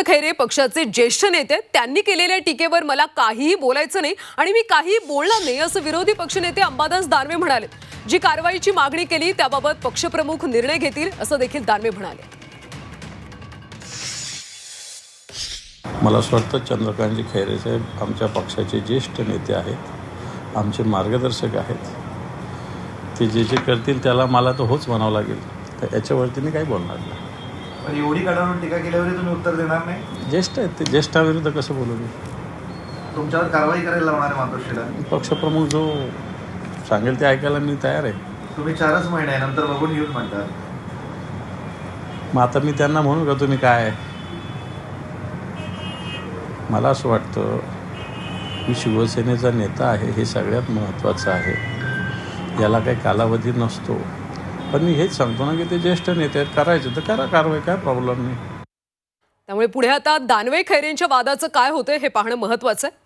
खैरे पक्षाचे ज्येष्ठ नेते, त्यांनी केलेल्या टीकेवर मला काहीही बोलायचं नाही आणि मी काहीही बोलणार नाही असं विरोधी पक्षनेते अंबादास दानवे म्हणाले। जी कारवाईची मागणी केली त्याबाबत पक्षप्रमुख निर्णय घेतील असं देखील दानवे म्हणाले। मला असं वाटतं चंद्रकांतजी खैरे साहेब आमच्या पक्षाचे ज्येष्ठ नेते आहेत, आमचे मार्गदर्शक आहेत। ते जे जे करतील त्याला मला तर होच म्हणावं लागेल, तर याच्यावरती मी काही बोलणार नाही। पण एवढी कडाडून टीका केल्यावर तुम्ही उत्तर देणार नाही? ज्येष्ठ आहेत ते, ज्येष्ठाविरुद्ध कसं बोलू मी? तुमच्यावर कारवाई करायला लावणार आहे मातोश्रीला? पक्षप्रमुख जो सांगेल ते ऐकायला मी तयार आहे। तुम्ही 4च महिने नंतर बघून येऊन म्हणतात। मग आता मी त्यांना म्हणू का तुम्ही काय? मला असं वाटतं मी शिवसेनेचा नेता आहे, हे सगळ्यात महत्त्वाचं आहे। याला काही कालावधी नसतो, पण मी हेच सांगतो ना की ते ज्येष्ठ नेते आहेत, करायचं तर करा कारवाई, काय प्रॉब्लेम नाही। त्यामुळे पुढे आता दानवे खैरेंच्या वादाचं काय होतंय हे पाहणं महत्त्वाचं आहे।